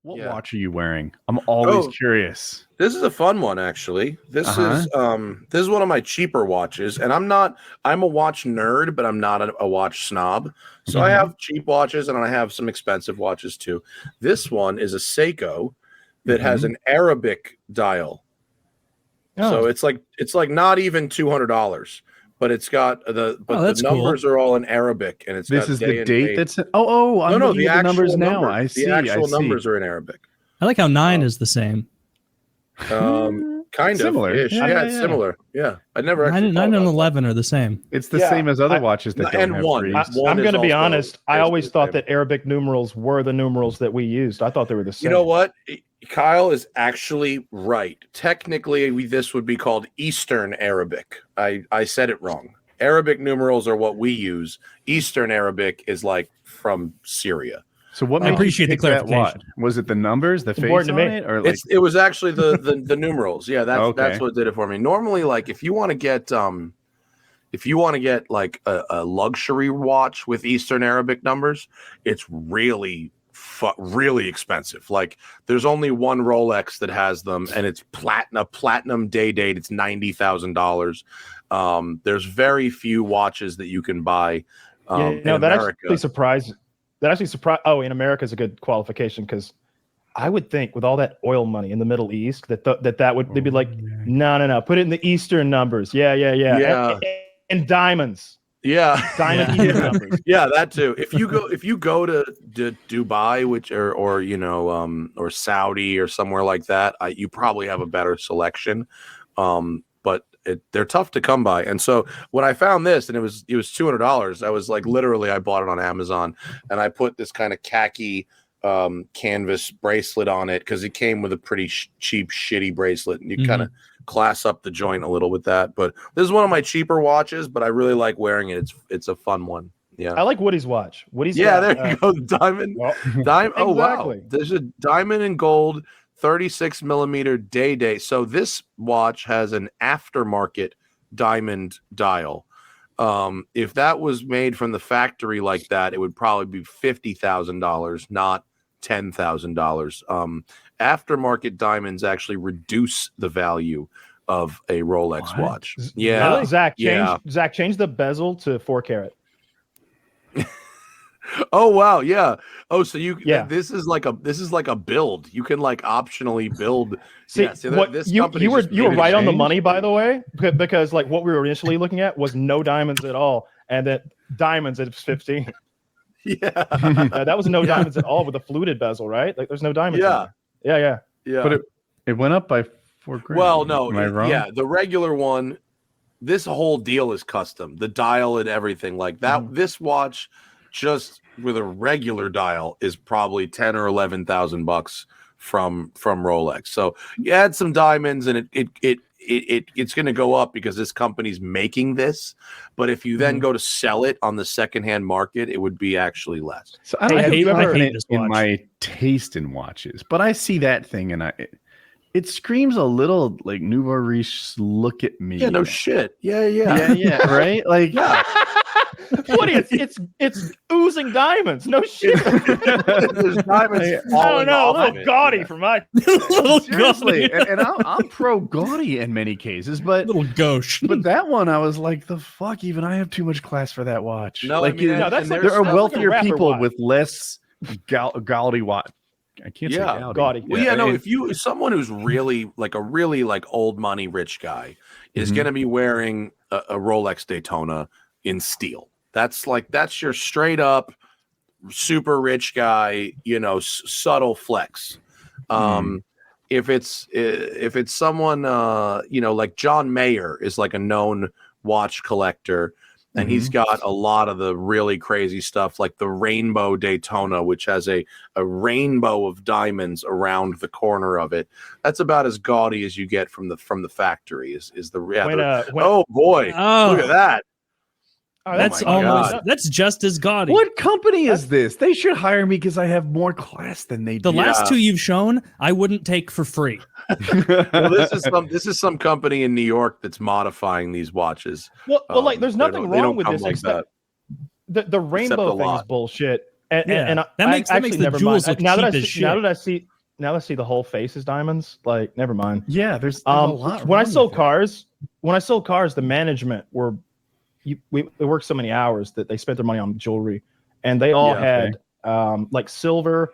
What watch are you wearing? I'm always curious. This is a fun one, actually. This is one of my cheaper watches, and I'm a watch nerd, but I'm not a watch snob. So I have cheap watches and I have some expensive watches too. This one is a Seiko that has an Arabic dial. So it's like not even $200. But it's got the numbers are all in Arabic, and it's this is the date that's I'm looking at the numbers now. I see. The actual numbers are in Arabic. I like how 9 is the same. Kind similar. of. Yeah, it's similar. Yeah, I never. 9 and 11 are the same. It's the same as other watches that don't have one. I'm going to be honest. I always thought that Arabic numerals were the numerals that we used. I thought they were the same. You know what? Kyle is actually right. Technically, this would be called Eastern Arabic. I said it wrong. Arabic numerals are what we use. Eastern Arabic is like from Syria. So what made you pick that watch? Was it the numbers, the face on it, or it was actually the numerals? Yeah, that's what did it for me. Normally, like if you want to get like a luxury watch with Eastern Arabic numbers, it's really expensive. Like there's only one Rolex that has them, and it's platinum day date. It's $90,000. There's very few watches that you can buy. In America. That actually surprised. Oh, in America is a good qualification because I would think with all that oil money in the Middle East that they'd be like, no, put it in the Eastern numbers. Yeah. And diamonds. Yeah, diamond numbers. Yeah, that too. If you go to Dubai, which or Saudi or somewhere like that, you probably have a better selection. But they're tough to come by. And so when I found this, and it was $200, I was like, literally, I bought it on Amazon, and I put this kind of khaki canvas bracelet on it because it came with a pretty cheap, shitty bracelet, and you kind of class up the joint a little with that. But this is one of my cheaper watches, but I really like wearing it. It's a fun one. Yeah, I like Woody's watch. There you go, diamond. Diamond. Oh wow, there's a diamond and gold 36 millimeter day. So this watch has an aftermarket diamond dial. If that was made from the factory like that, it would probably be $50,000, not $10,000. Aftermarket diamonds actually reduce the value of a Rolex watch. Yeah, Zach changed the bezel to 4 karat. Oh wow, yeah. Oh, so this is like a build. You can like optionally build. You were right on the money, by the way, because like what we were initially looking at was no diamonds at all, and then diamonds at 15. Yeah, that was no diamonds at all with a fluted bezel, right? Like there's no diamonds. Yeah. But it went up by $4,000. Well, no, am I wrong? Yeah, the regular one. This whole deal is custom. The dial and everything like that. This watch, just with a regular dial, is probably $10,000 or $11,000 from Rolex. So you add some diamonds, and it's going to go up because this company's making this. But if you then go to sell it on the secondhand market, it would be actually less. So I don't have confidence in my taste in watches, but I see that thing and it screams a little like Nouveau Riche. Look at me. Yeah, no shit. Yeah, right? Like, What it's oozing diamonds. No shit. There's diamonds. I don't know. A little gaudy for my seriously. And I'm pro gaudy in many cases, but little gauche. But that one, I was like, the fuck. Even I have too much class for that watch. No, like, there are wealthier people with less gaudy watch. I can't say gaudy. Well, if someone who's really like old money rich guy is going to be wearing a Rolex Daytona in steel. That's your straight up super rich guy, subtle flex. If it's someone like John Mayer is like a known watch collector, and he's got a lot of the really crazy stuff, like the Rainbow Daytona, which has a rainbow of diamonds around the corner of it. That's about as gaudy as you get from the factory. Oh boy, look at that. That's just as gaudy. What company is this? They should hire me because I have more class than they do. The last two you've shown, I wouldn't take for free. Well, this is some company in New York that's modifying these watches. Well, like there's nothing wrong with this. Like that. The rainbow thing is bullshit. And that makes the jewels look cheap as shit. Now that I see, now I see the whole face is diamonds. Like, never mind. Yeah, there's a lot. When I sold wrong cars, the management it worked so many hours that they spent their money on jewelry, and they all had like silver,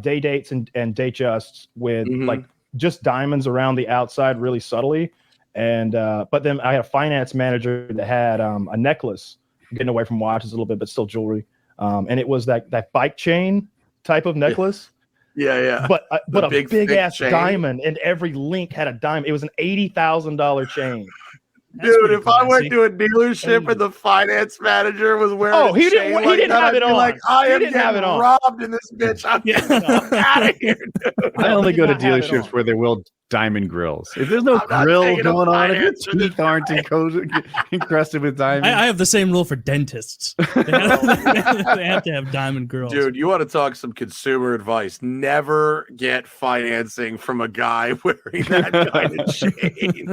day dates and date justs with like just diamonds around the outside, really subtly. And but then I had a finance manager that had a necklace, getting away from watches a little bit, but still jewelry. And it was that bike chain type of necklace. Yeah. But a big ass chain. diamond, and every link had a diamond. It was an $80,000 chain. Dude, if I went to a dealership and the finance manager was wearing he didn't have it on. Like, I am getting robbed in this bitch. I'm getting out of here, dude. I only go to dealerships where they will diamond grills. If there's no grill going on, if your teeth aren't encrusted with diamonds. I have the same rule for dentists. They have to have diamond grills. Dude, you want to talk some consumer advice? Never get financing from a guy wearing that kind of chain.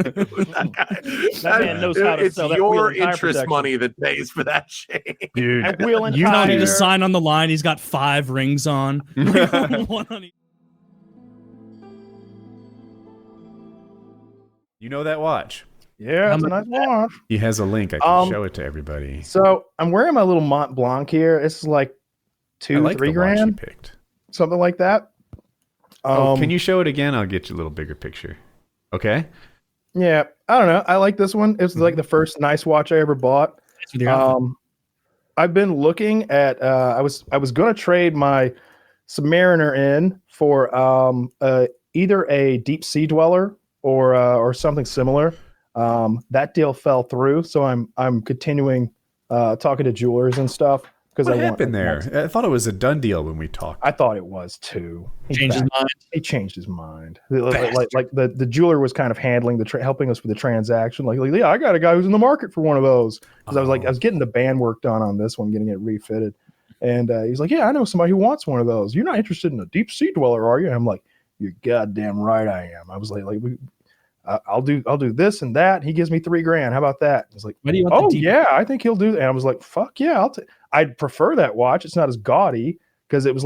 That man knows how to sell that. It's your interest money that pays for that chain. Dude, you don't need to sign on the line. He's got 5 rings on. One on each. You know that watch? Yeah, it's a nice watch. He has a link. I can show it to everybody. So I'm wearing my little Mont Blanc here. It's like $2-3 grand, picked. Something like that. Can you show it again? I'll get you a little bigger picture. Okay. Yeah, I don't know. I like this one. It's like the first nice watch I ever bought. I've been looking at. I was going to trade my Submariner in for either a deep sea dweller or something similar. That deal fell through, so I'm continuing talking to jewelers and stuff. What happened there? I thought it was a done deal when we talked. I thought it was too. He changed his mind. Like the jeweler was kind of handling helping us with the transaction. Like, yeah, I got a guy who's in the market for one of those. Because I was getting the band work done on this one, getting it refitted, and he's like, yeah, I know somebody who wants one of those. You're not interested in a deep sea dweller, are you? And I'm like, you're goddamn right I am. I was like I'll do this and that. He gives me $3 grand. How about that? He's like, what do you want? Yeah, I think he'll do that. And I was like, fuck yeah, I'd prefer that watch. It's not as gaudy because it was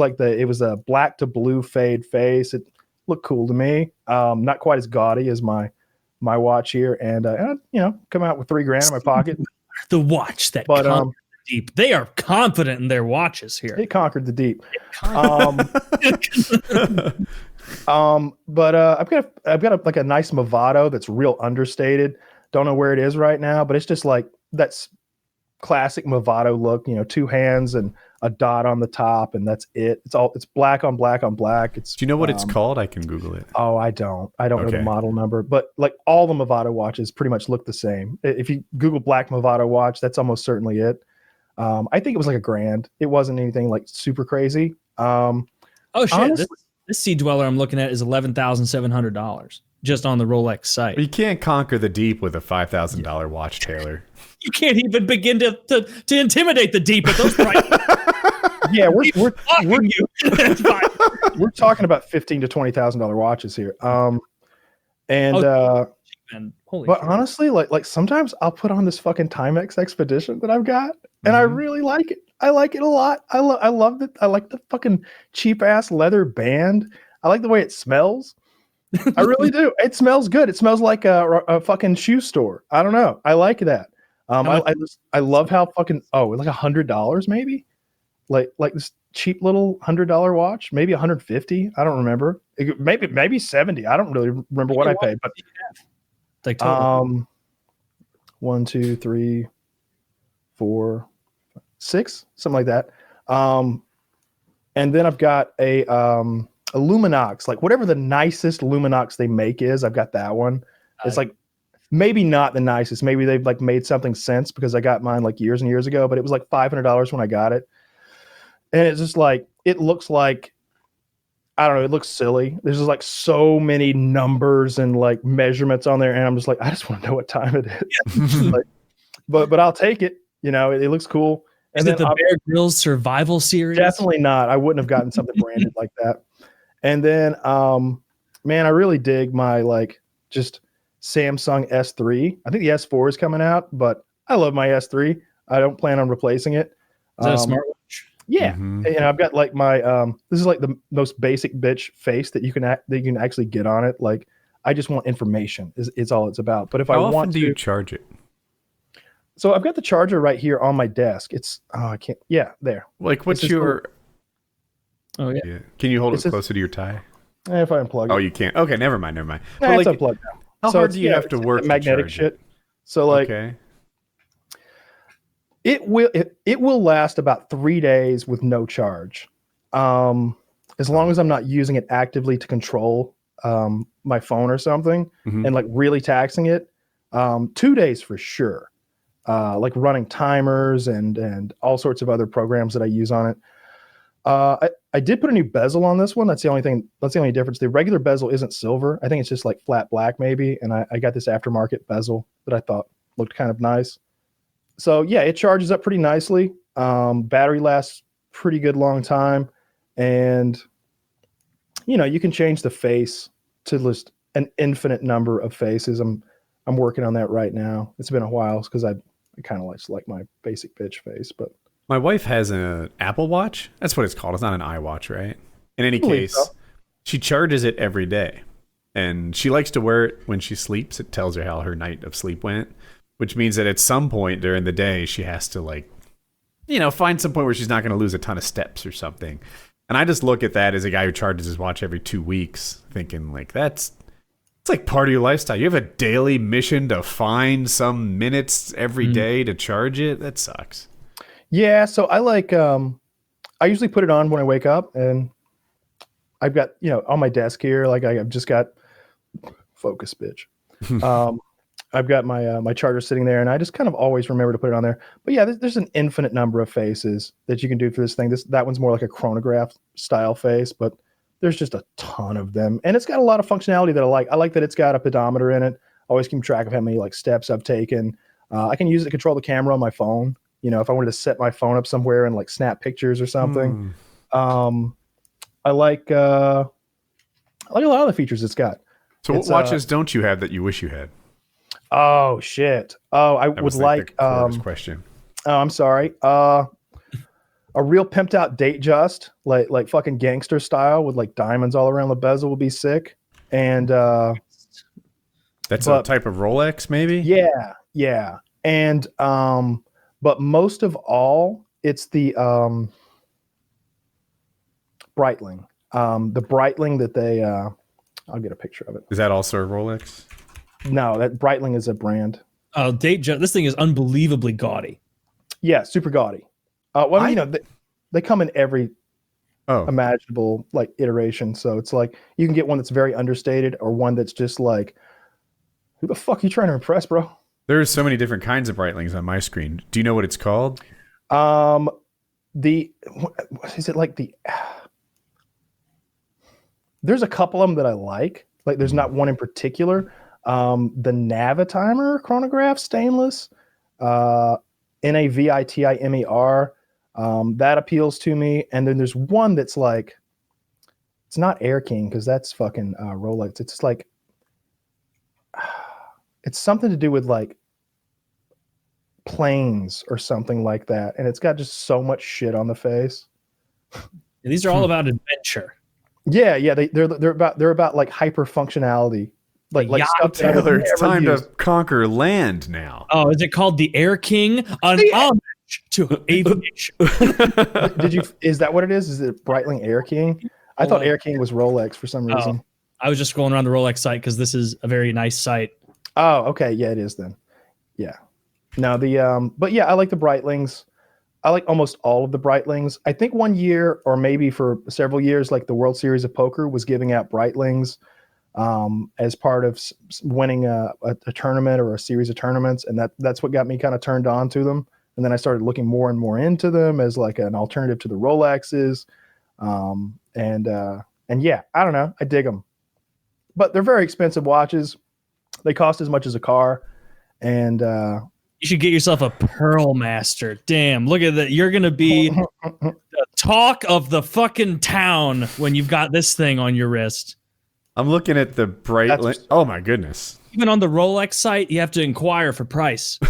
a black to blue fade face. It looked cool to me. Not quite as gaudy as my watch here, and come out with $3 grand in my pocket. The watch that conquered the deep. They are confident in their watches here. It conquered the deep. But I've got a nice Movado that's real understated. Don't know where it is right now, but it's just like that's classic Movado look. 2 hands and a dot on the top, and that's it. It's black on black on black. Do you know what it's called? I can Google it. Oh, I don't know the model number, but like all the Movado watches pretty much look the same. If you Google black Movado watch, that's almost certainly it. I think it was like $1 grand. It wasn't anything like super crazy. Oh shit! Honestly, this Sea Dweller I'm looking at is $11,700 just on the Rolex site. You can't conquer the deep with a $5,000 watch, Taylor. You can't even begin to intimidate the deep at those prices. Yeah, we're talking about $15,000 to $20,000 watches here. But honestly, like sometimes I'll put on this fucking Timex Expedition that I've got, and I really like it. I like it a lot. I love it. I like the fucking cheap ass leather band. I like the way it smells. I really do. It smells good. It smells like a fucking shoe store. I don't know. I like that. I love how fucking like $100 maybe, like this cheap little $100 watch, maybe $150. I don't remember. Maybe $70. I don't really remember what I paid, but like 1, 2, 3, 4, 6, something like that. And then I've got a Luminox, like whatever the nicest Luminox they make is. I've got that one. It's like maybe not the nicest. Maybe they've like made something since because I got mine like years and years ago, but it was like $500 when I got it. And it's just like, it looks like, I don't know, it looks silly. There's just like so many numbers and like measurements on there. And I'm just like, I just want to know what time it is. but I'll take it. It looks cool. And is it the Bear Grylls Survival Series? Definitely not. I wouldn't have gotten something branded like that. And then, man, I really dig my like just Samsung S3. I think the S4 is coming out, but I love my S3. I don't plan on replacing it. Is that a smartwatch? Yeah, and I've got like my this is like the most basic bitch face that you can actually get on it. Like I just want information is all it's about. But if I want How often do you charge it? So I've got the charger right here on my desk. It's I can't. Yeah, there. Like what's your? Oh yeah. Can you hold it closer to your tie? If I unplug it. Oh, you can't. Okay, never mind. Nah, but it's like, unplugged now. how hard do you have to work? Magnetic shit. So like, it will last about 3 days with no charge, as long as I'm not using it actively to control my phone or something, and like really taxing it. 2 days for sure. Like running timers and all sorts of other programs that I use on it. I did put a new bezel on this one. That's the only thing. That's the only difference. The regular bezel isn't silver. I think it's just like flat black maybe. And I got this aftermarket bezel that I thought looked kind of nice. So yeah, it charges up pretty nicely. Battery lasts pretty good long time. And you can change the face to list an infinite number of faces. I'm working on that right now. It's been a while because I kind of like my basic bitch face, but my wife has an Apple Watch. That's what it's called. It's not an iWatch, right? In any case, she charges it every day. And she likes to wear it when she sleeps. It tells her how her night of sleep went, which means that at some point during the day, she has to find some point where she's not going to lose a ton of steps or something. And I just look at that as a guy who charges his watch every 2 weeks, thinking like it's like part of your lifestyle. You have a daily mission to find some minutes every day to charge it. That sucks. Yeah, so I I usually put it on when I wake up, and I've got, on my desk here, like I've just got focus, bitch. I've got my charger sitting there, and I just kind of always remember to put it on there. But yeah, there's an infinite number of faces that you can do for this thing. That one's more like a chronograph style face, but there's just a ton of them, and it's got a lot of functionality that I like. I like that it's got a pedometer in it. I always keep track of how many steps I've taken. I can use it to control the camera on my phone. If I wanted to set my phone up somewhere and snap pictures or something. I like a lot of the features it's got. So what watches don't you have that you wish you had? Oh shit. Oh, I would like question. Oh, I'm sorry. A real pimped out date just like fucking gangster style with diamonds all around the bezel would be sick. And that's a type of Rolex, maybe? Yeah. And but most of all, it's the Breitling. The Breitling that they I'll get a picture of it. Is that also a Rolex? No, that Breitling is a brand. Oh, this thing is unbelievably gaudy. Yeah, super gaudy. They come in every imaginable iteration. So it's you can get one that's very understated or one that's just who the fuck are you trying to impress, bro? There's so many different kinds of Breitlings on my screen. Do you know what it's called? There's a couple of them that I like. There's not one in particular. The Navitimer chronograph stainless, Navitimer, that appeals to me. And then there's one that's it's not Air King because that's fucking Rolex. It's it's something to do with planes or something like that, and it's got just so much shit on the face. These are all about adventure. Yeah, they're about hyper functionality. Stuff Taylor, it's time to conquer land now. Oh, is it called the Air King? An homage to aviation. Is that what it is? Is it Breitling Air King? I thought Air King was Rolex for some reason. I was just going around the Rolex site because this is a very nice site. Oh, okay. Yeah, it is then. Yeah. No, but yeah, I like the Breitlings. I like almost all of the Breitlings. I think 1 year or maybe for several years, the World Series of Poker was giving out Breitlings as part of winning a tournament or a series of tournaments. And that's what got me kind of turned on to them. And then I started looking more and more into them as an alternative to the Rolexes. And yeah, I don't know. I dig them, but they're very expensive watches. They cost as much as a car, and you should get yourself a Pearl Master. Damn, look at that! You're gonna be the talk of the fucking town when you've got this thing on your wrist. I'm looking at the Breitling. Oh my goodness! Even on the Rolex site, you have to inquire for price. The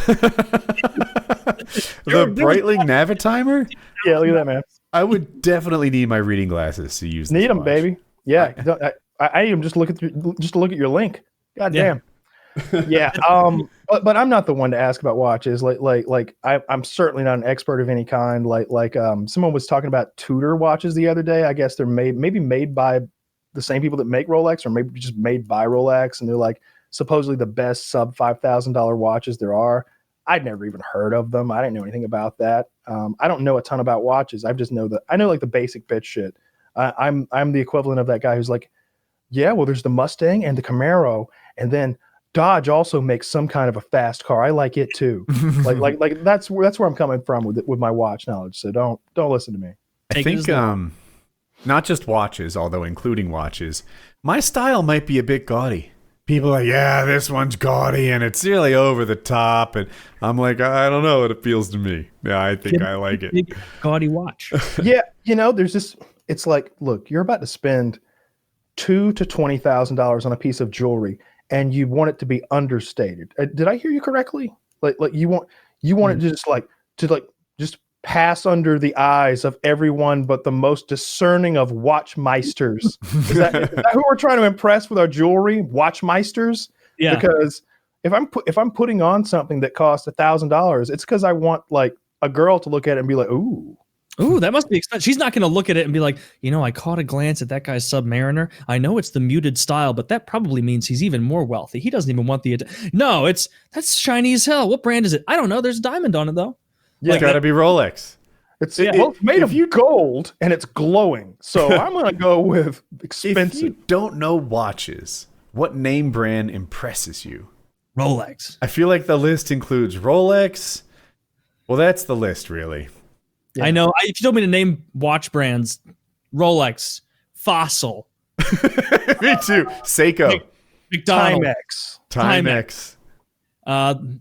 Breitling Navitimer. Yeah, look at that, man. I would definitely need my reading glasses to use. Need them, watch. baby. Yeah, I need them just to look at your link. God damn. Yeah. But I'm not the one to ask about watches. I'm certainly not an expert of any kind. Someone was talking about Tudor watches the other day. I guess they're maybe made by the same people that make Rolex, or maybe just made by Rolex, and they're like supposedly the best sub $5,000 watches there are. I'd never even heard of them. I didn't know anything about that. I don't know a ton about watches. I know like the basic bitch shit. I'm the equivalent of that guy who's like, yeah, well, there's the Mustang and the Camaro, and then Dodge also makes some kind of a fast car. I like it too. like that's where I'm coming from with my watch knowledge. So don't listen to me. I think not just watches, although including watches, my style might be a bit gaudy. People are like, yeah, this one's gaudy and it's really over the top. And I'm like, I don't know what it feels to me. Yeah, I think I like it. Big gaudy watch. Yeah, there's this. It's like, look, you're about to spend $2,000 to $20,000 on a piece of jewelry, and you want it to be understated. Did I hear you correctly? Like you want it to just pass under the eyes of everyone but the most discerning of watchmeisters. Is that who we're trying to impress with our jewelry? Watchmeisters? Yeah. Because if I'm putting on something that costs $1,000, it's because I want like a girl to look at it and be like, ooh, that must be expensive. She's not going to look at it and be like, I caught a glance at that guy's Submariner. I know it's the muted style, but that probably means he's even more wealthy. He doesn't even want no, that's shiny as hell. What brand is it? I don't know. There's a diamond on it though. Yeah, it's got to be Rolex. It's made of gold and it's glowing. So I'm going to go with expensive. If you don't know watches, what name brand impresses you? Rolex. I feel like the list includes Rolex. Well, that's the list, really. Yeah. I know. If you told me to name watch brands, Rolex, Fossil. Me too. Seiko. McDonald's. Timex. I'm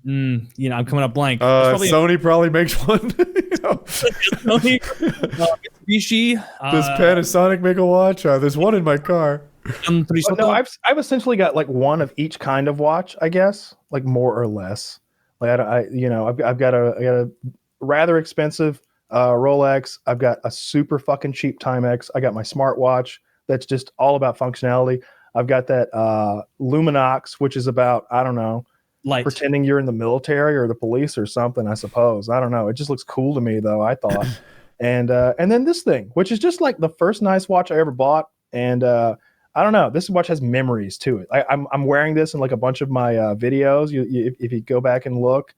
coming up blank. Sony probably makes one. Sony, Mitsubishi. Does Panasonic make a watch? There's one in my car. No, I've essentially got like one of each kind of watch, I guess, like more or less. Like I've got a rather expensive Rolex. I've got a super fucking cheap Timex. I got my smartwatch that's just all about functionality. I've got that Luminox, which is about, I don't know, pretending you're in the military or the police or something, I suppose. I don't know. It just looks cool to me, though, I thought. and then this thing, which is just like the first nice watch I ever bought. And I don't know. This watch has memories to it. I'm wearing this in like a bunch of my videos. If you go back and look,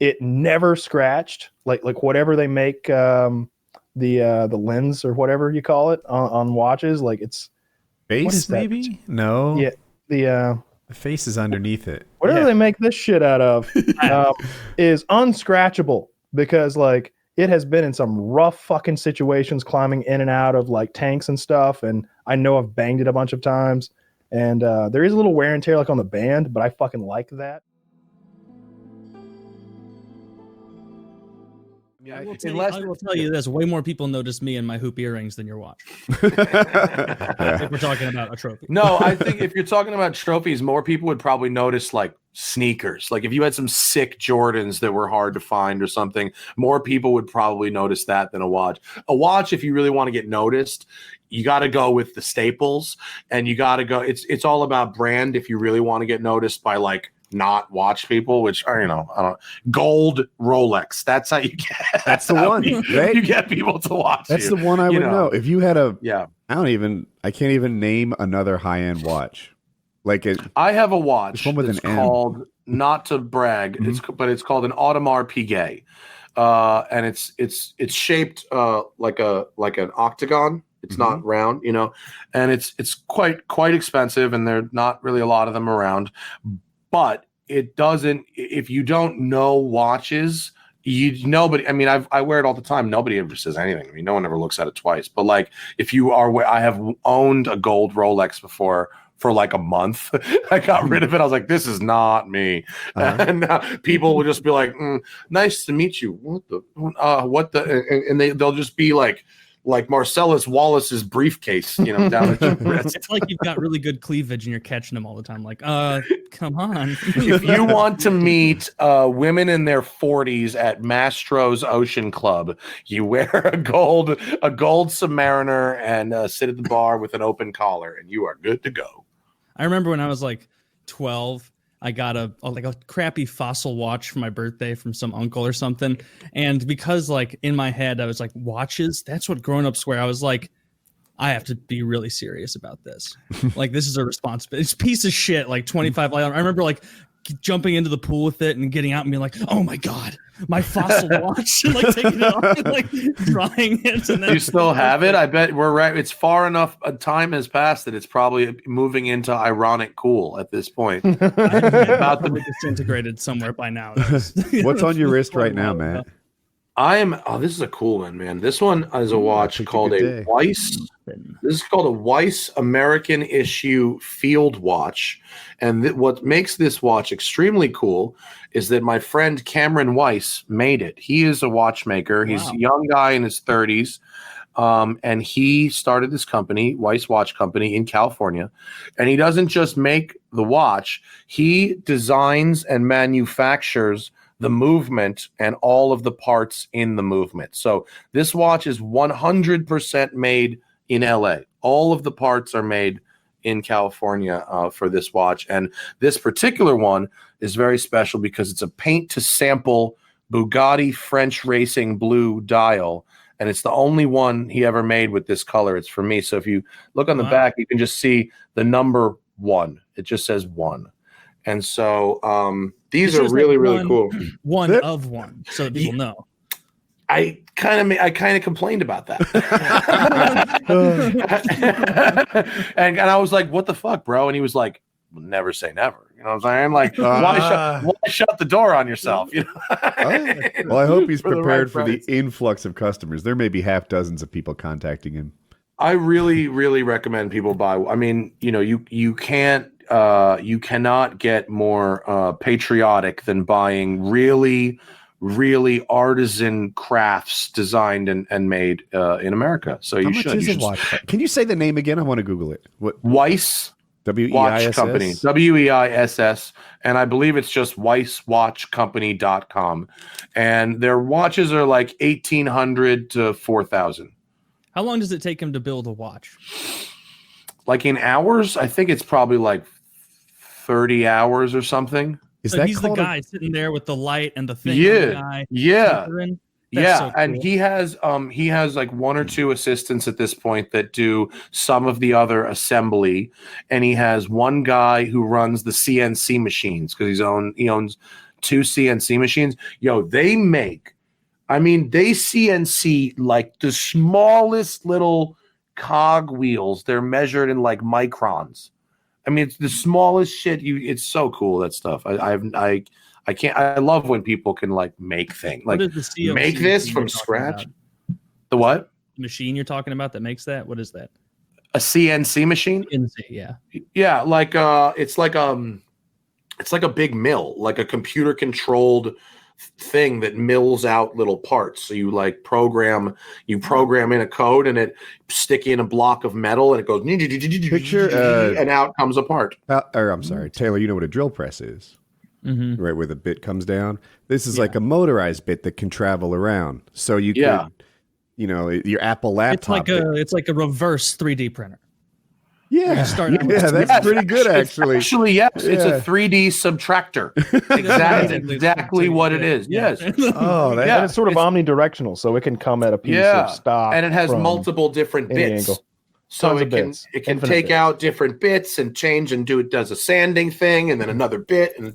it never scratched. Like whatever they make the lens or whatever you call it on watches, like it's base maybe. No. Yeah. The face is underneath it. Whatever they make this shit out of is unscratchable, because like it has been in some rough fucking situations climbing in and out of like tanks and stuff. And I know I've banged it a bunch of times, and there is a little wear and tear like on the band, but I fucking like that. I will tell you this: way more people notice me and my hoop earrings than your watch. If we're talking about a trophy. No, I think if you're talking about trophies, more people would probably notice like sneakers. Like if you had some sick Jordans that were hard to find or something, more people would probably notice that than a watch. A watch, if you really want to get noticed, you got to go with the staples, and you got to go. It's all about brand. If you really want to get noticed by like not watch people, which are, I don't gold Rolex. That's how you get. That's the one, right? You get people to watch. That's the one I would know. If you had I can't even name another high-end watch. I have a watch. One with it's called, not to brag, but it's called an Audemars Piguet, and it's shaped like an octagon. It's not round, and it's quite expensive, and there are not really a lot of them around. But it doesn't. If you don't know watches, nobody. I mean, I wear it all the time. Nobody ever says anything. I mean, no one ever looks at it twice. But like, if you are, I have owned a gold Rolex before for like a month. I got rid of it. I was like, this is not me. And people will just be like, nice to meet you. What the? And they'll just be like like Marcellus Wallace's briefcase, you know, down at your wrist. It's like you've got really good cleavage and you're catching them all the time. Like, come on. If you want to meet women in their 40s at Mastro's Ocean Club, you wear a gold Submariner and sit at the bar with an open collar, and you are good to go. I remember when I was like 12, I got a crappy Fossil watch for my birthday from some uncle or something. And because like in my head, I was like, watches, that's what grown-ups wear. I was like, I have to be really serious about this. Like, this is a responsibility. It's a piece of shit, like 25. I remember like jumping into the pool with it and getting out and being like, oh my God, my Fossil watch, and like taking it off and like drying it. And then you still have it? I bet we're right. It's far enough. Time has passed that it's probably moving into ironic cool at this point. About to be disintegrated somewhere by now. What's on your wrist right now, Matt? This is a cool one, man. This one is a watch called a Weiss. This is called a Weiss American issue field watch. And what makes this watch extremely cool is that my friend Cameron Weiss made it. He is a watchmaker. He's a young guy in his 30s. And he started this company, Weiss Watch Company in California. And he doesn't just make the watch. He designs and manufactures the movement and all of the parts in the movement. So this watch is 100% made in LA. All of the parts are made in California for this watch. And this particular one is very special because it's a paint to sample Bugatti French Racing blue dial. And it's the only one he ever made with this color. It's for me. So if you look on the back, you can just see the number 1. It just says 1. And so these are really, really cool. One of one, so that people know. I kind of complained about that. and I was like, what the fuck, bro? And he was like, never say never. You know what I'm saying? Like, why shut the door on yourself? You know? Well, I hope he's prepared for the influx of customers. There may be half dozens of people contacting him. I really, really recommend people buy. I mean, you know, you cannot get more patriotic than buying really, really artisan crafts designed and made in America. So you should. Can you say the name again? I want to Google it. What? Weiss Watch Company, WEISS, and I believe it's just weisswatchcompany.com. And their watches are like 1,800 to 4,000. How long does it take him to build a watch? Like in hours? I think it's probably like 30 hours or something. So he's the guy sitting there with the light and the thing. Yeah. So cool. And he has like 1 or 2 assistants at this point that do some of the other assembly, and he has one guy who runs the CNC machines because he owns 2 CNC machines. They CNC like the smallest little cog wheels. They're measured in like microns. I mean, it's the smallest shit. It's so cool, that stuff. I can't. I love when people can like make things, like make this from scratch. The what? The machine you're talking about that makes that? What is that? A CNC machine? CNC, yeah. Yeah, like it's like a big mill, like a computer controlled thing that mills out little parts. So you like program in a code, and it stick in a block of metal, and it goes and out comes a part. I'm sorry, Taylor. You know what a drill press is? Mm-hmm. Right, where the bit comes down. This is like a motorized bit that can travel around. So you could, your Apple laptop. It's like a reverse 3D printer. Yeah, that's pretty good, actually. Actually, yes, it's a 3D subtractor. Exactly what it is. Yes. And it's sort of omnidirectional, so it can come at a piece of stock, and it has multiple different bits. Angle. So it can take out different bits and change and does a sanding thing, and then another bit, and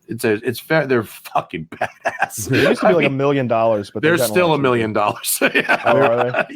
it's fair. They're fucking badass. It used to be like $1 million, but they're still $1 million.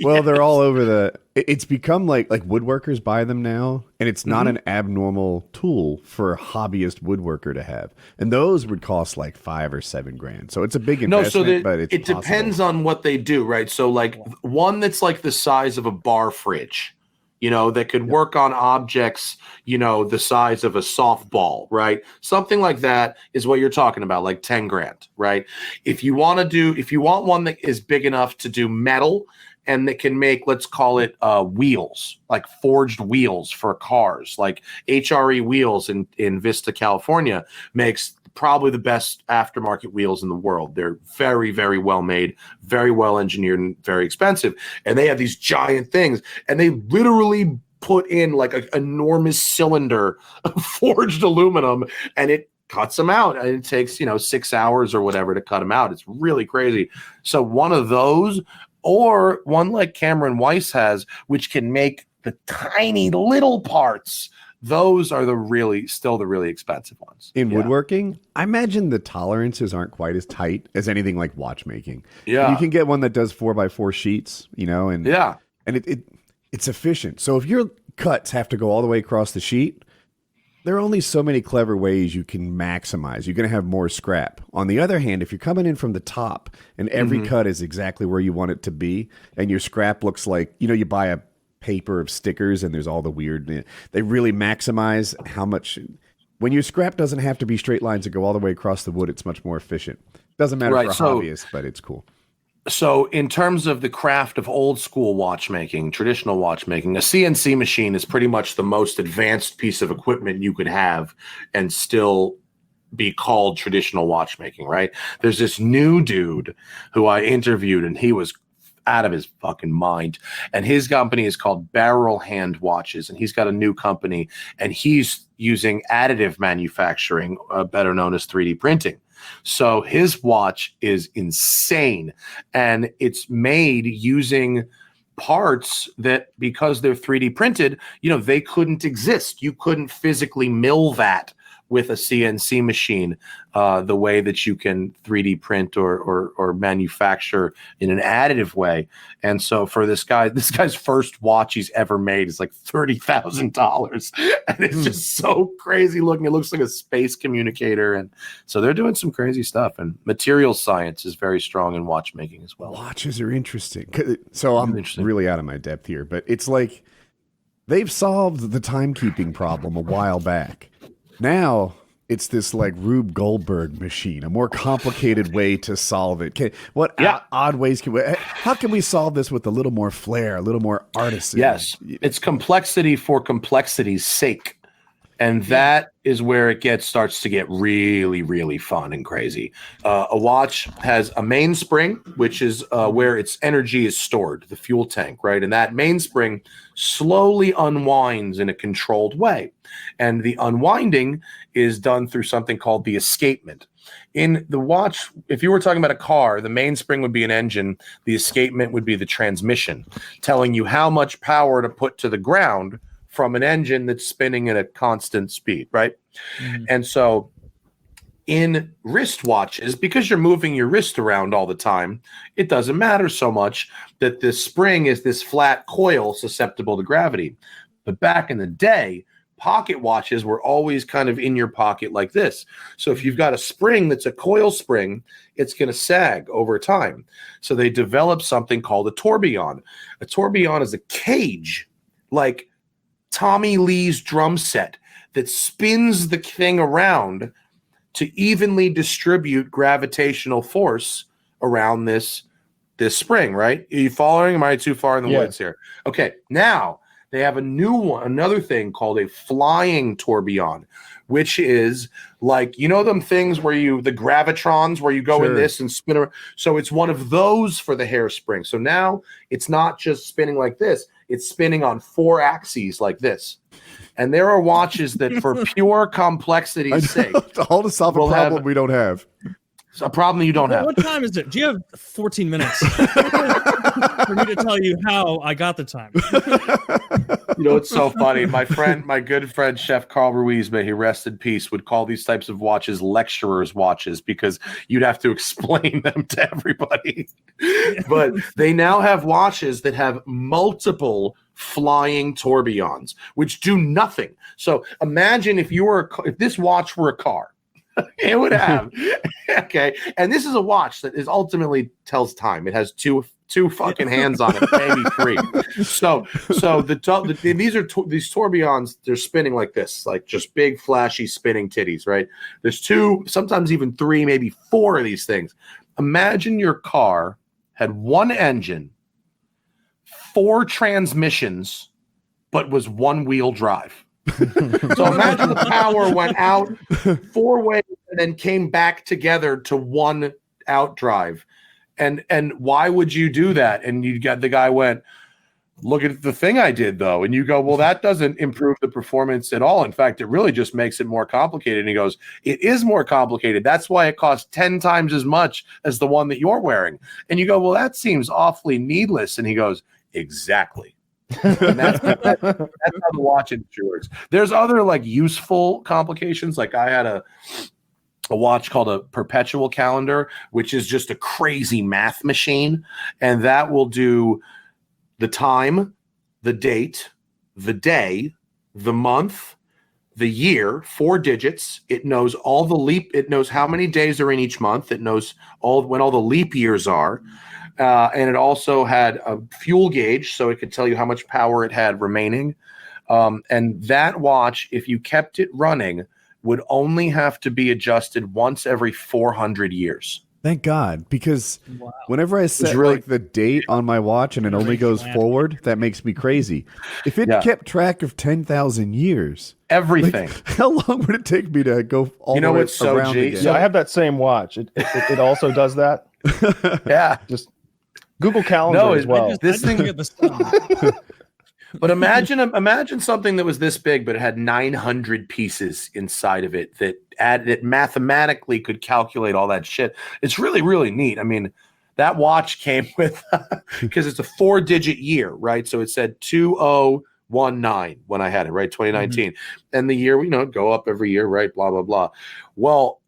Well, they're all over it's become like woodworkers buy them now, and it's not an abnormal tool for a hobbyist woodworker to have. And those would cost like $5 or $7 grand. So it's a big investment, but it depends on what they do, right? So like one that's like the size of a bar fridge. That could work on objects, the size of a softball, right? Something like that is what you're talking about, like 10 grand, right? If you want one that is big enough to do metal and that can make, let's call it wheels, like forged wheels for cars, like HRE Wheels in Vista, California makes probably the best aftermarket wheels in the world. They're very, very well made, very well engineered, and very expensive. And they have these giant things, and they literally put in like an enormous cylinder of forged aluminum, and it cuts them out. And it takes, 6 hours or whatever to cut them out. It's really crazy. So one of those, or one like Cameron Weiss has, which can make the tiny little parts. Those are still the really expensive ones. In woodworking, I imagine the tolerances aren't quite as tight as anything like watchmaking. Yeah. You can get one that does 4x4 sheets, and it's efficient. So if your cuts have to go all the way across the sheet, there are only so many clever ways you can maximize. You're going to have more scrap. On the other hand, if you're coming in from the top and every cut is exactly where you want it to be, and your scrap looks like, you buy a paper of stickers and there's all the weird, they really maximize how much. When your scrap doesn't have to be straight lines that go all the way across the wood, it's much more efficient. Doesn't matter for hobbyists, but it's cool. So in terms of the craft of old school watchmaking, traditional watchmaking, a CNC machine is pretty much the most advanced piece of equipment you could have and still be called traditional watchmaking, right? There's this new dude who I interviewed, and he was out of his fucking mind. And his company is called Barrel Hand Watches, and he's got a new company, and he's using additive manufacturing, better known as 3D printing. So his watch is insane, and it's made using parts that, because they're 3D printed, they couldn't exist. You couldn't physically mill that with a CNC machine the way that you can 3D print or manufacture in an additive way. And so for this guy's first watch he's ever made is like $30,000, and it's just so crazy looking. It looks like a space communicator, and so they're doing some crazy stuff. And material science is very strong in watchmaking as well. Watches are interesting. So I'm really out of my depth here, but it's like they've solved the timekeeping problem a while back. Now it's this like Rube Goldberg machine, a more complicated way to solve it. Odd ways how can we solve this with a little more flair, a little more artisan? Yes, it's complexity for complexity's sake. And that is where it starts to get really, really fun and crazy. A watch has a mainspring, which is where its energy is stored, the fuel tank, right? And that mainspring slowly unwinds in a controlled way. And the unwinding is done through something called the escapement. In the watch, if you were talking about a car, the mainspring would be an engine. The escapement would be the transmission, telling you how much power to put to the ground from an engine that's spinning at a constant speed, right? Mm-hmm. And so in wristwatches, because you're moving your wrist around all the time, it doesn't matter so much that the spring is this flat coil susceptible to gravity. But back in the day, pocket watches were always kind of in your pocket like this. So if you've got a spring that's a coil spring, it's going to sag over time. So they developed something called a tourbillon. A tourbillon is a cage, like Tommy Lee's drum set, that spins the thing around to evenly distribute gravitational force around this spring, right? Are you following? Am I too far in the woods here? Okay, now they have a new one, another thing called a flying tourbillon, which is like, them things where the gravitrons, where you go in this and spin around. So it's one of those for the hairspring. So now it's not just spinning like this. It's spinning on 4 axes like this. And there are watches that, for pure complexity's sake, to solve a problem we don't have. It's a problem you don't have. What time is it? Do you have 14 minutes for me to tell you how I got the time? It's so funny. My good friend, Chef Carl Ruiz, may he rest in peace, would call these types of watches lecturer's watches because you'd have to explain them to everybody. But they now have watches that have multiple flying tourbillons, which do nothing. So imagine if this watch were a car. It would have okay, and this is a watch that is ultimately tells time. It has two fucking hands on it, maybe 3. So these tourbillons. They're spinning like this, like just big flashy spinning titties, right? There's 2, sometimes even 3, maybe 4 of these things. Imagine your car had one engine 4 transmissions, but was 1-wheel drive. So imagine the power went out 4 ways and then came back together to 1 out drive. And why would you do that? And you got the guy went, look at the thing I did though. And you go, well, that doesn't improve the performance at all. In fact, it really just makes it more complicated. And he goes, it is more complicated. That's why it costs 10 times as much as the one that you're wearing. And you go, well, that seems awfully needless. And he goes, exactly. And that's how the watch industry works. There's other like useful complications. Like I had a watch called a perpetual calendar, which is just a crazy math machine. And that will do the time, the date, the day, the month, the year, 4 digits. It knows all the it knows how many days are in each month. It knows when all the leap years are. And it also had a fuel gauge, so it could tell you how much power it had remaining. And that watch, if you kept it running, would only have to be adjusted once every 400 years. Thank God, because whenever I set like the date on my watch and it only goes forward, that makes me crazy. If it kept track of 10,000 years, everything, like, how long would it take me to go all the way around again? Yeah, I have that same watch. It also does that. Yeah, just Google Calendar as well. This thing at the start. But imagine something that was this big, but it had 900 pieces inside of it that mathematically could calculate all that shit. It's really, really neat. I mean, that watch came with, because it's a 4-digit year, right? So it said 2019 when I had it, right? 2019. Mm-hmm. And the year, go up every year, right? Blah, blah, blah. Well,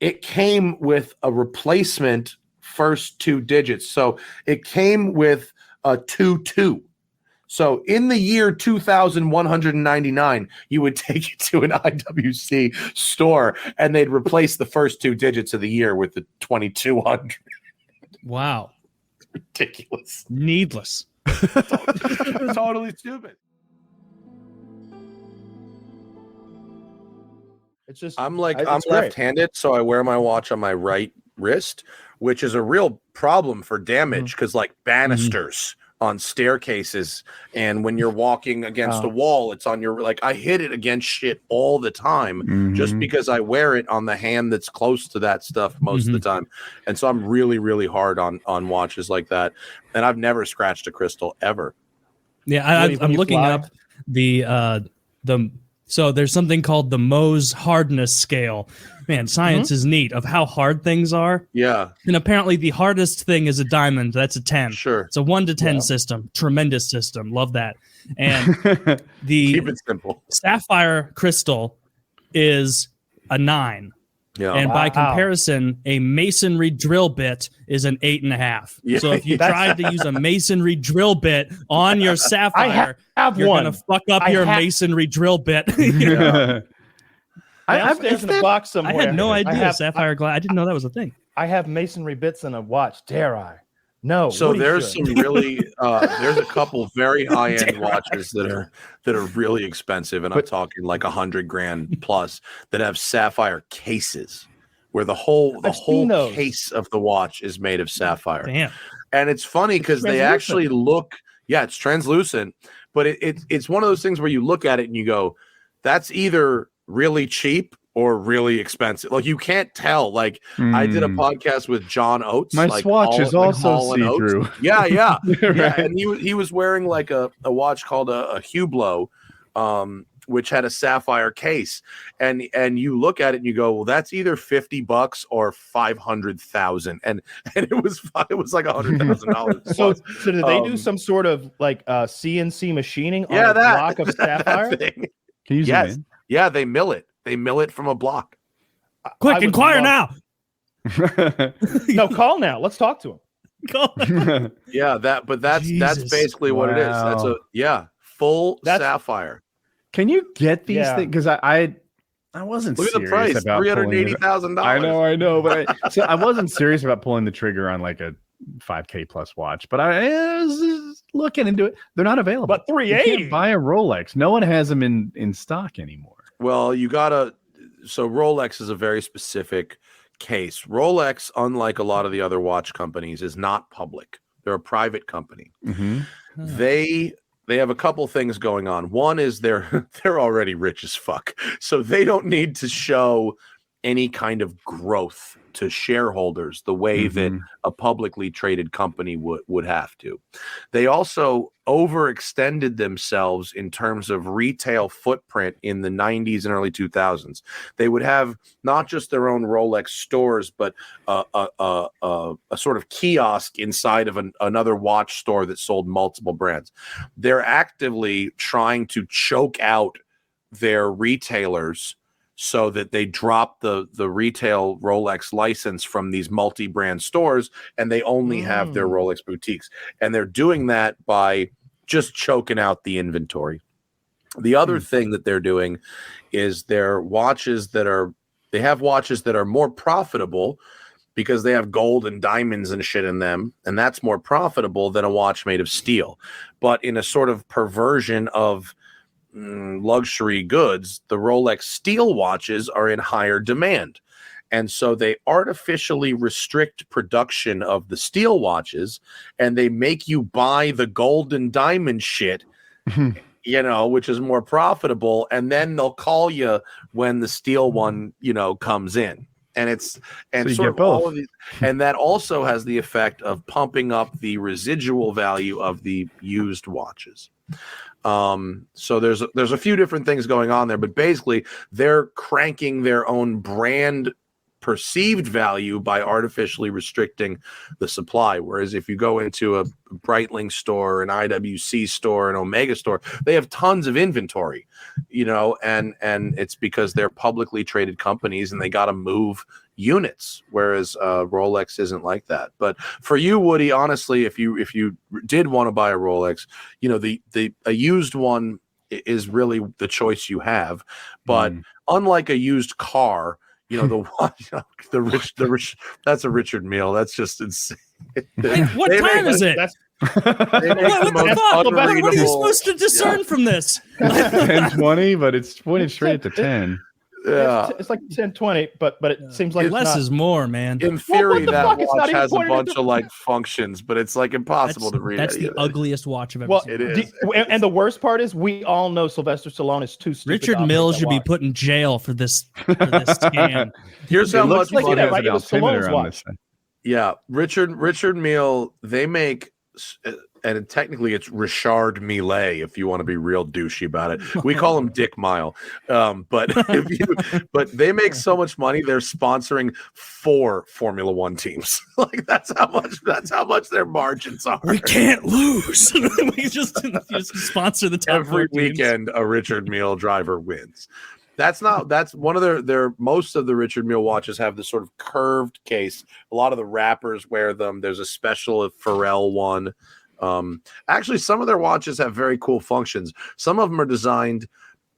it came with a replacement first 2 digits. So it came with a 22. So in the year 2199, you would take it to an IWC store and they'd replace the first 2 digits of the year with the 2200. Wow. It's ridiculous. Needless. Totally stupid. It's just I'm left-handed, so I wear my watch on my right wrist, which is a real problem for damage because like banisters on staircases, and when you're walking against a wall, it's on your, like, I hit it against shit all the time just because I wear it on the hand that's close to that stuff most of the time. And so I'm really, really hard on watches like that. And I've never scratched a crystal ever. Yeah, I'm looking up the so there's something called the Mohs hardness scale. Man, science is neat of how hard things are. Yeah. And apparently the hardest thing is a diamond. That's a 10. Sure. It's a 1 to 10 system. Tremendous system. Love that. And keep it simple. Sapphire crystal is a 9. Yeah. And by comparison, a masonry drill bit is an 8.5. Yeah. So if you tried to use a masonry drill bit on your Sapphire, you're going to fuck up your masonry drill bit. I have in a box somewhere. I had no idea Sapphire glass. I didn't know that was a thing. I have masonry bits in a watch. Dare I? No. So there's some really there's a couple very high-end watches that are really expensive, and I'm talking like $100,000 plus, that have sapphire cases where the whole case of the watch is made of sapphire. Damn. And it's funny because they actually look, it's translucent, but it's one of those things where you look at it and you go, that's either really cheap or really expensive. Like, you can't tell. Like, I did a podcast with John Oates. My swatch is also see-through. Yeah. Right. Yeah. And he was wearing like a watch called a Hublot, which had a sapphire case. And you look at it and you go, well, that's either $50 or $500,000. And it was like $100,000. So did they do some sort of like CNC machining on a block of sapphire? Can you zoom in? Yeah, they mill it. They mill it from a block. Quick, inquire now. No, call now. Let's talk to him. Yeah, that's basically what it is. That's a full sapphire. Can you get these things? Because I wasn't Look serious at the price, about $380,000. I know, but I wasn't serious about pulling the trigger on like a $5,000 plus watch. But I was looking into it. They're not available. But $380. You can't buy a Rolex. No one has them in stock anymore. Well, so Rolex is a very specific case. Rolex, unlike a lot of the other watch companies, is not public. They're a private company. They have a couple things going on. One is they're already rich as fuck, so they don't need to show any kind of growth to shareholders the way that a publicly traded company would have to. They also overextended themselves in terms of retail footprint in the 90s and early 2000s. They would have not just their own Rolex stores, but a sort of kiosk inside of another watch store that sold multiple brands. They're actively trying to choke out their retailers so that they drop the retail Rolex license from these multi-brand stores, and they only have their Rolex boutiques. And they're doing that by just choking out the inventory. The other thing that they're doing is they have watches that are more profitable because they have gold and diamonds and shit in them, and that's more profitable than a watch made of steel. But in a sort of perversion of luxury goods, the Rolex steel watches are in higher demand. And so they artificially restrict production of the steel watches, and they make you buy the gold and diamond shit, which is more profitable. And then they'll call you when the steel one, comes in. And so sort of all of these, and that also has the effect of pumping up the residual value of the used watches. So there's a few different things going on there, but basically they're cranking their own brand perceived value by artificially restricting the supply. Whereas if you go into a Breitling store, an IWC store, an Omega store, they have tons of inventory, and it's because they're publicly traded companies and they got to move units, whereas Rolex isn't like that. But for you, Woody, honestly, if you did want to buy a Rolex, a used one is really the choice you have. But unlike a used car, the rich, that's a Richard Mille. That's just insane. Wait, what time is it? What are you supposed to discern from this? 10:20, but it's pointed straight at the 10. Yeah, it's like 10:20, but it seems like less is more, man. In theory, that watch has a bunch of functions, but it's like impossible to read. That's the ugliest watch I've ever seen. It is. And the worst part is, we all know Sylvester Stallone is too stupid. Richard Mille should be put in jail for this scam. Here's how much like money. it was Stallone's watch. Yeah, Richard Mille. They make. And technically it's Richard Mille, if you want to be real douchey about it. We call him Dick Mile. But they make so much money, they're sponsoring 4 Formula One teams. Like that's how much their margins are. We can't lose. We just sponsor the top every 4 teams. weekend a Richard Mille driver wins. That's one of their most of the Richard Mille watches have this sort of curved case. A lot of the rappers wear them. There's a special Pharrell one. Actually, some of their watches have very cool functions. Some of them are designed,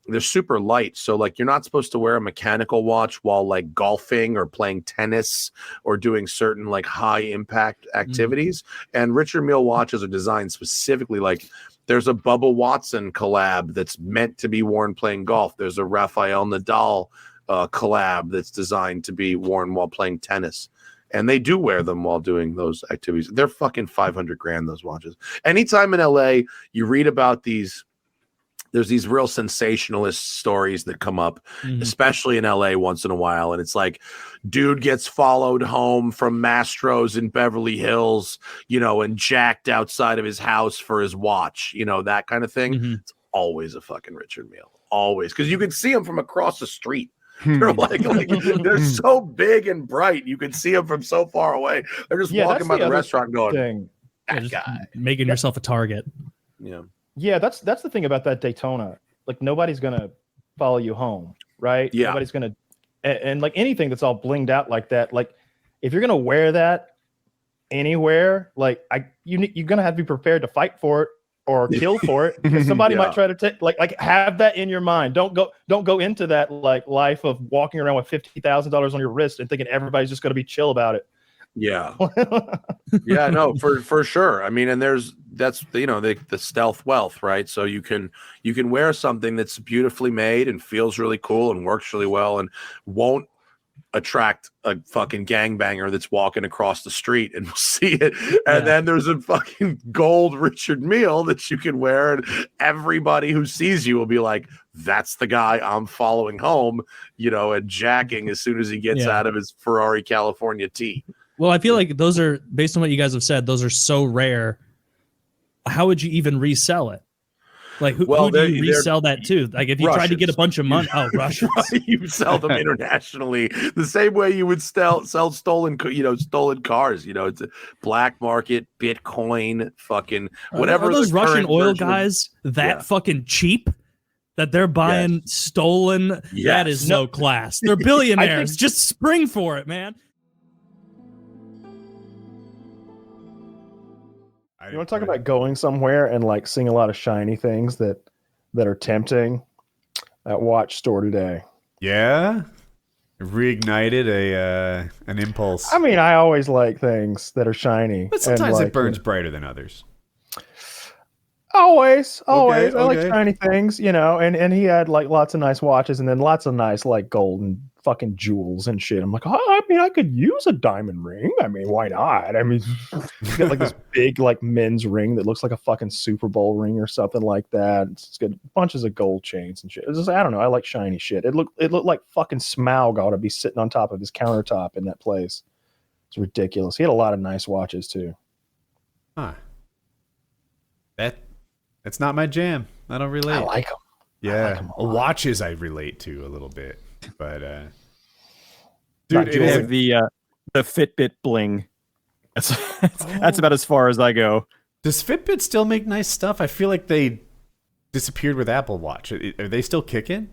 they're super light. So like you're not supposed to wear a mechanical watch while like golfing or playing tennis or doing certain like high impact activities. And Richard Mille watches are designed specifically like there's a Bubba Watson collab that's meant to be worn playing golf. There's a Rafael Nadal collab that's designed to be worn while playing tennis. And they do wear them while doing those activities. They're fucking $500,000, those watches. Anytime in LA, you read about there's these real sensationalist stories that come up, especially in LA once in a while. And it's like, dude gets followed home from Mastro's in Beverly Hills, and jacked outside of his house for his watch, that kind of thing. It's always a fucking Richard Mille. Always. Because you can see him from across the street. They're like they're so big and bright. You can see them from so far away. They're just walking by the restaurant going, that guy. Making yourself a target. Yeah. Yeah, that's the thing about that Daytona. Like nobody's gonna follow you home, right? Yeah. Nobody's gonna, and like anything that's all blinged out like that. Like if you're gonna wear that anywhere, like you're gonna have to be prepared to fight for it or kill for it, because somebody might try to take like have that in your mind. Don't go into that like life of walking around with $50,000 on your wrist and thinking everybody's just going to be chill about it. Yeah. Yeah, no, for sure. I mean, and that's the stealth wealth, right? So you can wear something that's beautifully made and feels really cool and works really well and won't attract a fucking gangbanger that's walking across the street and we'll see it. And then there's a fucking gold Richard Mille that you can wear, and everybody who sees you will be like, that's the guy I'm following home, and jacking as soon as he gets out of his Ferrari California T. Well, I feel like those are, based on what you guys have said, those are so rare. How would you even resell it? Like, who do you resell that to? Like, if you tried to get a bunch of money, Russians. You sell them internationally the same way you would sell stolen cars. It's a black market, Bitcoin, fucking whatever. Are those Russian oil guys fucking cheap that they're buying stolen? Yes. That is no class. They're billionaires. Just spring for it, man. You want to talk about going somewhere and like seeing a lot of shiny things that are tempting? That watch store today. Yeah, reignited an impulse. I mean, I always like things that are shiny, but sometimes it burns brighter than others. Always. Okay. I like shiny things, and he had like lots of nice watches and then lots of nice like gold and fucking jewels and shit. I'm like, I mean, I could use a diamond ring. I mean, why not? I mean, he's got like this big like men's ring that looks like a fucking Super Bowl ring or something like that. It's got bunches of gold chains and shit. It's just, I don't know. I like shiny shit. It looked like fucking Smaug ought to be sitting on top of his countertop in that place. It's ridiculous. He had a lot of nice watches too. Huh. That's not my jam. I don't relate. I like them. Yeah, watches I relate to a little bit, but dude, they have the Fitbit bling. That's about as far as I go. Does Fitbit still make nice stuff? I feel like they disappeared with Apple Watch. Are they still kicking?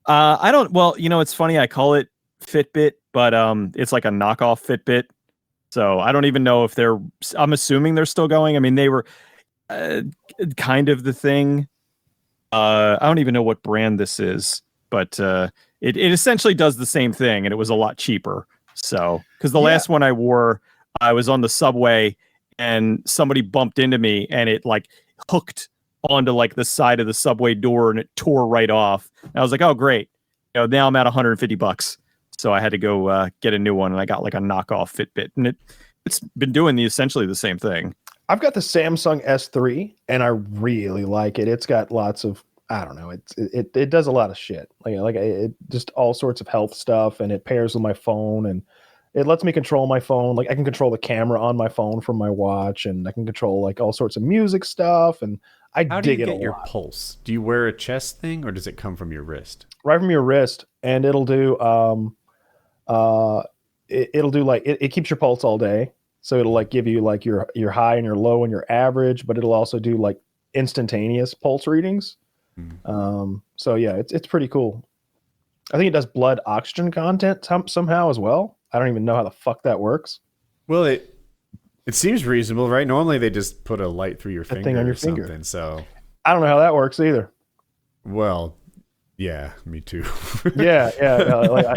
I don't. Well, it's funny. I call it Fitbit, but it's like a knockoff Fitbit. So I don't even know if they're. I'm assuming they're still going. I mean, they were kind of the thing. I don't even know what brand this is, but it essentially does the same thing, and it was a lot cheaper. So, because the last one I wore, I was on the subway, and somebody bumped into me, and it like hooked onto like the side of the subway door, and it tore right off. And I was like, oh great, now I'm at $150. So I had to go get a new one, and I got like a knockoff Fitbit, and it's been doing essentially the same thing. I've got the Samsung S3 and I really like it. It's got lots of, I don't know, it does a lot of shit. Like it just all sorts of health stuff, and it pairs with my phone, and it lets me control my phone. Like I can control the camera on my phone from my watch, and I can control like all sorts of music stuff, and I dig it a lot. How do you get your pulse? Do you wear a chest thing or does it come from your wrist? Right from your wrist, and it'll do it'll do like it keeps your pulse all day. So it'll like give you like your high and your low and your average, but it'll also do like instantaneous pulse readings. So yeah, it's pretty cool. I think it does blood oxygen content somehow as well. I don't even know how the fuck that works. Well, it seems reasonable, right? Normally they just put a light through your finger thing on your or something. Finger. So I don't know how that works either. Well, yeah, me too. yeah. Like,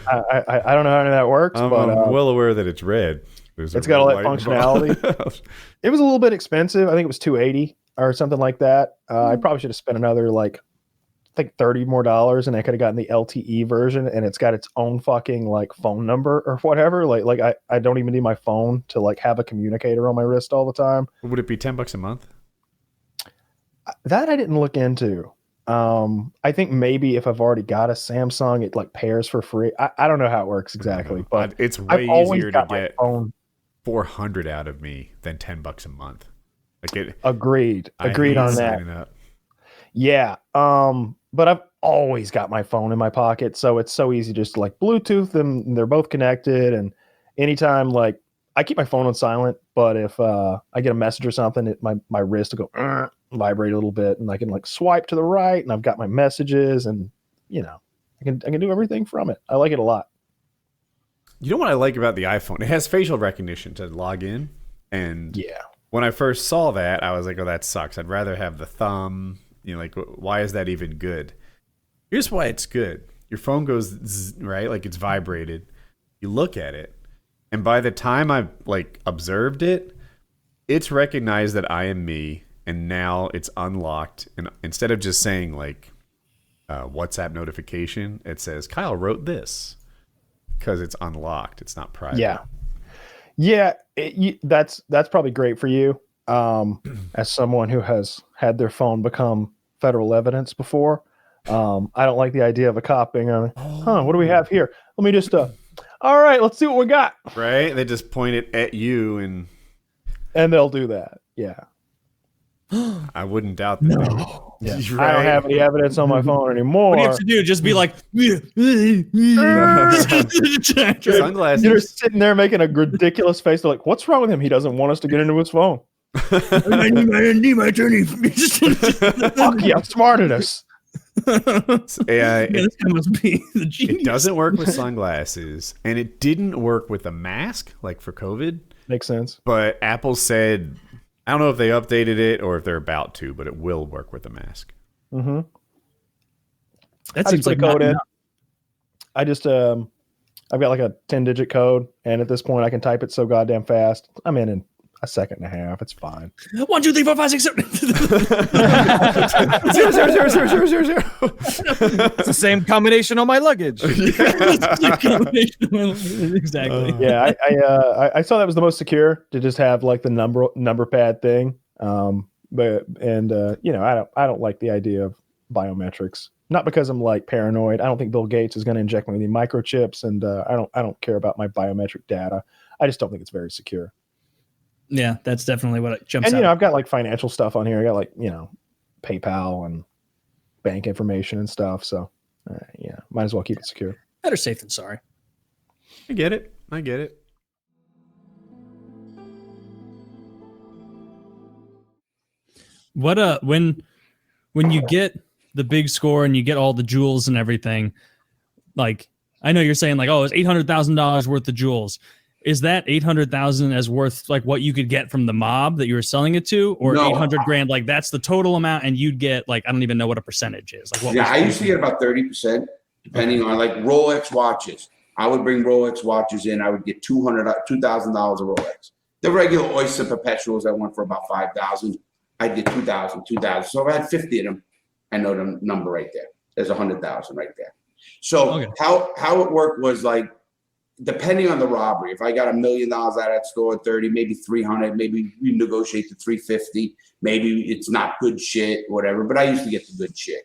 I don't know how that works, but I'm well aware that it's red. It's got all that functionality. It was a little bit expensive. I think it was $280 or something like that. I probably should have spent another like I think $30 more, and I could have gotten the LTE version, and it's got its own fucking like phone number or whatever. Like I don't even need my phone to like have a communicator on my wrist all the time. Would it be $10 a month? That I didn't look into. I think maybe if I've already got a Samsung, it like pairs for free. I don't know how it works exactly, but it's way easier to get 400 out of me than $10 a month. Like it. Agreed on that. Up. Yeah. But I've always got my phone in my pocket, so it's so easy just to like Bluetooth them. And they're both connected, and anytime like I keep my phone on silent, but if I get a message or something, my wrist will go vibrate a little bit, and I can like swipe to the right, and I've got my messages, and I can do everything from it. I like it a lot. You know what I like about the iPhone? It has facial recognition to log in, and when I first saw that, I was like, "Oh, that sucks. I'd rather have the thumb." Like, why is that even good? Here's why it's good. Your phone goes zzz, right, like it's vibrated. You look at it, and by the time I've like observed it, it's recognized that I am me, and now it's unlocked. And instead of just saying like WhatsApp notification, it says Kyle wrote this. because it's unlocked. It's not private. Yeah, that's probably great for you. As someone who has had their phone become federal evidence before, I don't like the idea of a cop being on. What do we have here? Let me just. All right, let's see what we got. Right? They just point it at you, and they'll do that. Yeah. I wouldn't doubt that. No. Yeah. Right. I don't have any evidence on my phone anymore. What do you have to do? Just be like, sunglasses. You're sitting there making a ridiculous face. They're like, what's wrong with him? He doesn't want us to get into his phone. I need my attorney. Fuck you, outsmarted us. Yeah, This guy must be the it genius. doesn't work with sunglasses, and it didn't work with a mask, like for COVID. Makes sense. But Apple said, I don't know if they updated it or if they're about to, but it will work with a mask. Mm-hmm. That I seems just put like a code not in. enough. I just I've got like a 10-digit code, and at this point I can type it so goddamn fast. I'm in a second and a half. It's fine. 1, 2, 3, 4, 5, 6, 7. 0, 0, 0, 0, 0, 0, 0. It's the same combination on my luggage. Exactly. Yeah, I saw that was the most secure to just have like the number pad thing. You know, I don't like the idea of biometrics. Not because I'm like paranoid. I don't think Bill Gates is going to inject me with any microchips, and I don't care about my biometric data. I just don't think it's very secure. Yeah, that's definitely what jumps And out. you know, I've got like financial stuff on here. I got like, you know, PayPal and bank information and stuff. So, yeah, might as well keep it secure. Better safe than sorry. I get it. What when you get the big score and you get all the jewels and everything, like I know you're saying like, oh, it's $800,000 worth of jewels. Is that 800,000 as worth like what you could get from the mob that you were selling it to, or No. 800 grand? Like that's the total amount, and you'd get like I don't even know what a percentage is. Like what? Yeah, I used to get about 30%, depending on like Rolex watches. I would bring Rolex watches in. I would get $2,000 of Rolex. The regular Oyster Perpetuals that went for about $5,000. I'd get 2,000. So if I had 50 of them, I know the number right there. There's 100,000 right there. So Okay. how it worked was like, depending on the robbery, if I got $1 million out of that store, 30, maybe 300, maybe you negotiate to 350, maybe it's not good shit, whatever. But I used to get the good shit,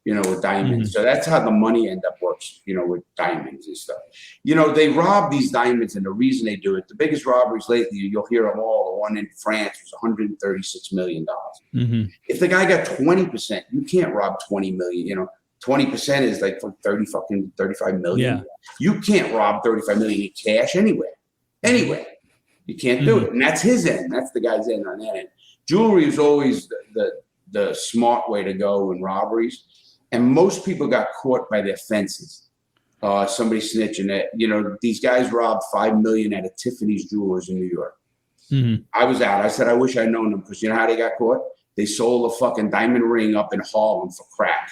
you know, with diamonds. Mhm. So that's how the money end up works, you know, with diamonds and stuff. You know, they rob these diamonds, and the reason they do it, the biggest robberies lately, you'll hear them all. The one in France was $136 million. Mm-hmm. If the guy got 20%, you can't rob 20 million, you know. 20% is like for 35 million. Yeah. You can't rob 35 million in cash anywhere. You can't do it. And that's his end. That's the guy's end on that end. Jewelry is always the smart way to go in robberies. And most people got caught by their fences. Somebody snitching it. You know, these guys robbed $5 million at a Tiffany's Jewelers in New York. Mm-hmm. I was out. I said, I wish I'd known them, because you know how they got caught? They sold a fucking diamond ring up in Harlem for crack.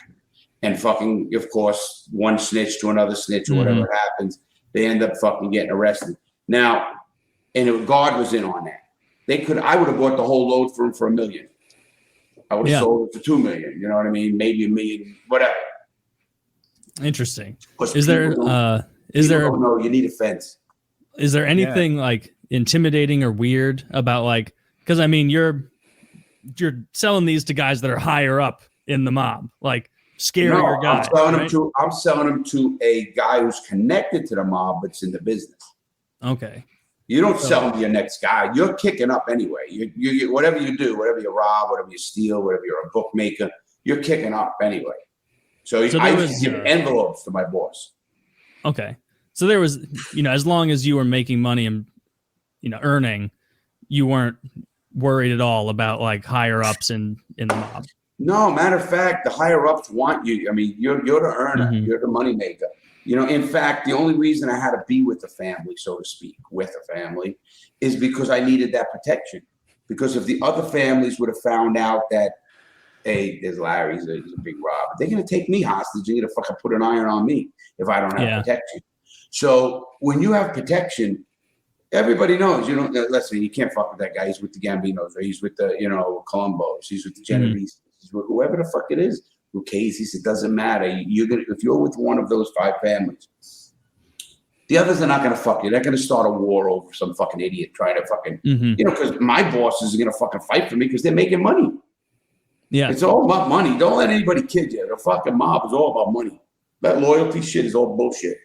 And fucking, of course, one snitch to another snitch or whatever happens, they end up fucking getting arrested. Now, and a guard was in on that. I would have bought the whole load for him for $1 million. I would have sold it for $2 million. You know what I mean? Maybe $1 million, whatever. Interesting. 'Cause Is there people don't know you need a fence. Is there anything like intimidating or weird about like, because I mean you're selling these to guys that are higher up in the mob, like scarier guys. I'm selling them to a guy who's connected to the mob, but's in the business. Okay. You don't sell them to your next guy. You're kicking up anyway. You whatever you do, whatever you rob, whatever you steal, whatever you're a bookmaker, you're kicking up anyway. So I used to give envelopes to my boss. Okay. So there was, you know, as long as you were making money and, you know, earning, you weren't worried at all about like higher ups in the mob. No, matter of fact, the higher ups want you. I mean, you're the earner. Mhm. You're the money maker. You know, in fact, the only reason I had to be with the family, so to speak, is because I needed that protection. Because if the other families would have found out that, hey, there's Larry, he's a big robber, they're going to take me hostage and going to fucking put an iron on me if I don't have protection. So when you have protection, everybody knows, you know, listen, you can't fuck with that guy. He's with the Gambinos, or he's with the, you know, Columbos. He's with the Genovese. He's with whoever the fuck it is. Lucchese's, it doesn't matter. If you're with one of those 5 families, The others are not going to fuck you. They're going to start a war over some fucking idiot trying to fucking, because my bosses are going to fucking fight for me because they're making money. Yeah. It's all about money. Don't let anybody kid you. The fucking mob is all about money. That loyalty shit is all bullshit.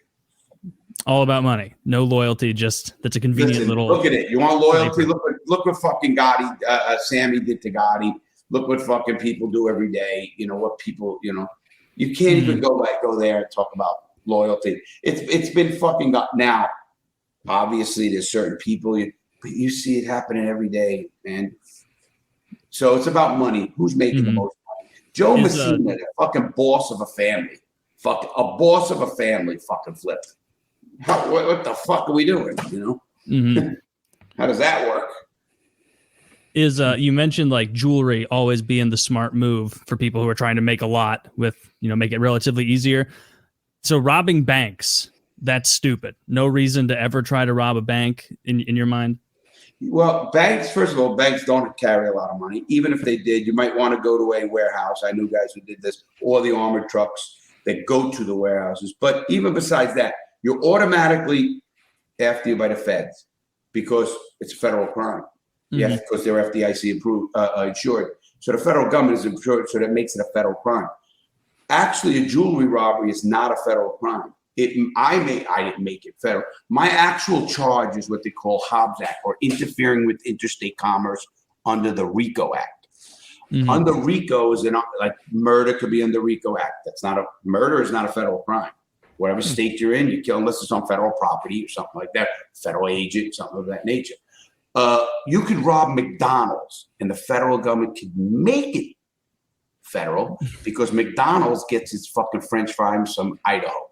All about money. No loyalty. Just that's a convenient little. Look at it. You want loyalty? Look what fucking Gotti, Sammy did to Gotti. Look what fucking people do every day. You know what people. You can't even go there and talk about loyalty. It's been fucking now. Obviously, there's certain people, but you see it happening every day, man. So it's about money. Who's making the most money? Joe Messina, the fucking boss of a family, a boss of a family, fucking flipped. What the fuck are we doing? How does that work? You mentioned like jewelry always being the smart move for people who are trying to make a lot with, make it relatively easier. So robbing banks, that's stupid. No reason to ever try to rob a bank in your mind. Well, first of all, banks don't carry a lot of money. Even if they did, you might want to go to a warehouse. I knew guys who did this, or the armored trucks that go to the warehouses. But even besides that, you're automatically after you by the feds because it's a federal crime. Yes, because they're FDIC approved, insured. So the federal government is insured, so that makes it a federal crime. Actually, a jewelry robbery is not a federal crime. I didn't make it federal. My actual charge is what they call Hobbs Act, or interfering with interstate commerce under the RICO Act. Under RICO is like murder could be under RICO Act. Murder is not a federal crime. Whatever state you're in, you kill unless it's on federal property or something like that, federal agent, something of that nature. You could rob McDonald's and the federal government could make it federal because McDonald's gets its fucking French fries from Idaho.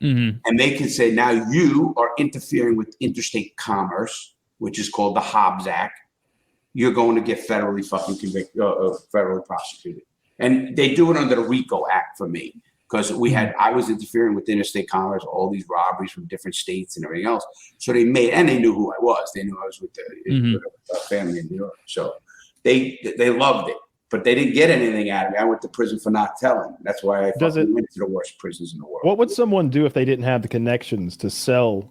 And they can say, now you are interfering with interstate commerce, which is called the Hobbs Act. You're going to get federally fucking convicted, federally prosecuted. And they do it under the RICO Act for me. Because I was interfering with interstate commerce, all these robberies from different states and everything else. So they knew who I was. They knew I was with the family in New York. So they loved it, but they didn't get anything out of me. I went to prison for not telling. That's why I went to the worst prisons in the world. What would someone do if they didn't have the connections to sell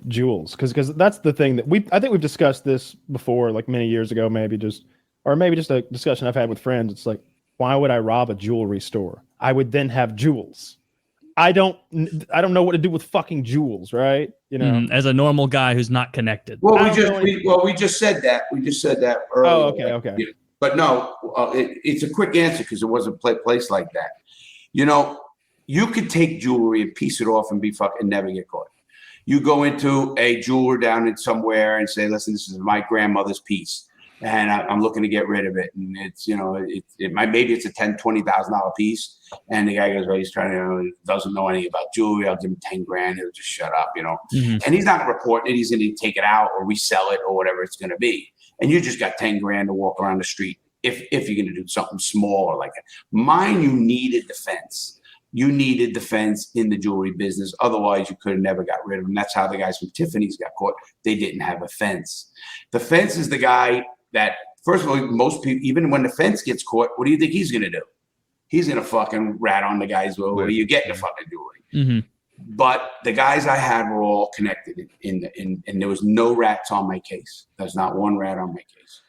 jewels? Because that's the thing that I think we've discussed this before, like many years ago, maybe just a discussion I've had with friends. It's like, why would I rob a jewelry store? I would then have jewels. I don't know what to do with fucking jewels, right? As a normal guy who's not connected. Well, we just said that. We just said that earlier. Oh, okay. But no, it's a quick answer because it wasn't a place like that. You could take jewelry and piece it off and be fucking never get caught. You go into a jeweler down in somewhere and say, listen, this is my grandmother's piece. And I'm looking to get rid of it. And it's, maybe it's a $10,000, $20,000 piece. And the guy goes, well, he's doesn't know anything about jewelry. I'll give him 10 grand. He'll just shut up, And he's not going to report it. He's going to take it out or resell it or whatever it's going to be. And you just got 10 grand to walk around the street if you're going to do something smaller like that. Mine, you needed defense. You needed defense in the jewelry business. Otherwise, you could have never got rid of them. That's how the guys from Tiffany's got caught. They didn't have a fence. The fence is the guy that, first of all, most people, even when the fence gets caught, what do you think he's going to do? He's going to fucking rat on the guys. Well, where do you get the fucking jewelry? But the guys I had were all connected and there was no rats on my case. There's not one rat on my case.